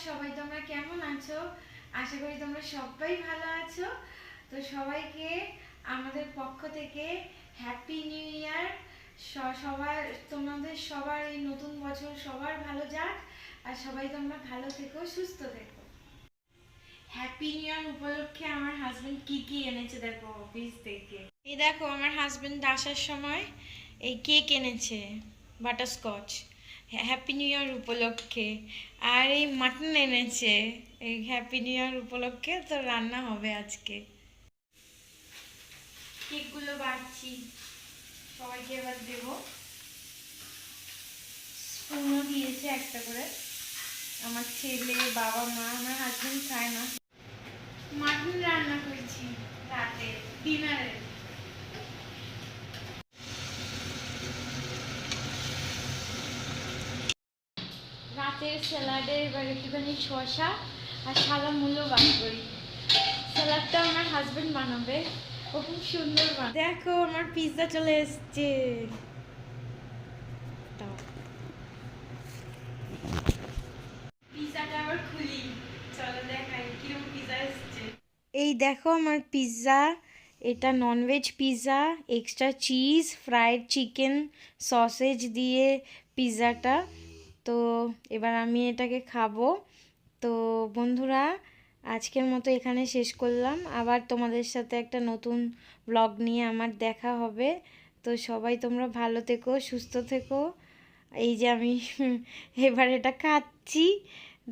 সবাই তোমরা কেমন আছো? আশা করি তোমরা সবাই ভালো আছো। তো সবাইকে আমাদের পক্ষ থেকে হ্যাপি নিউ ইয়ার। সবার তোমাদের সবার এই নতুন বছর সবার ভালো যাক, আর সবাই তোমরা ভালো থেকো, সুস্থ থেকো। হ্যাপি নিউ ইয়ার উপলক্ষে আমার হাজবেন্ড কি কি এনেছে দেখো অফিস থেকে। এই দেখো আমার হাজবেন্ড আসার সময় এই কেক এনেছে, বাটারস্কচ, হ্যাপি নিউ ইয়ার উপলক্ষে। আর এই মাটন এনেছে এই হ্যাপি নিউ ইয়ার উপলক্ষে, তো রান্না হবে আজকে। কেকগুলো বাড়ছি, সবাইকে এবার দেবো। স্পুনও দিয়েছে একটা করে। আমার ছেলে, বাবা, মা, আমার হাজবেন্ড খায় না। মাটন রান্না করেছি রাতে ডিনারে। রাতের স্যালাডে এবার একটুখানি শসা আর সাদা মূলো বার করি। স্যালাডটা আমার হাজবেন্ড বানাবে, ও খুব সুন্দর বানাবে। দেখো আমার পিৎজা চলে এসছে। পিৎজাটা আবার খুলি, চলো দেখাই কিরকম পিৎজা এসছে। এই দেখো আমার পিৎজা, এটা non veg pizza, extra cheese, fried chicken, sausage দিয়ে পিৎজাটা। তো এবার আমি এটাকে খাবো। তো বন্ধুরা, আজকের মতো এখানে শেষ করলাম। আবার তোমাদের সাথে একটা নতুন ব্লগ নিয়ে আমার দেখা হবে। তো সবাই তোমরা ভালো থেকো, সুস্থ থেকো। এই যে আমি এবার এটা খাচ্ছি,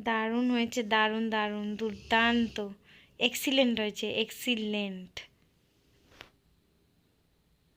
দারুণ হয়েছে, দারুণ দারুণ, দুর্দান্ত, এক্সিলেন্ট হয়েছে, এক্সিলেন্ট।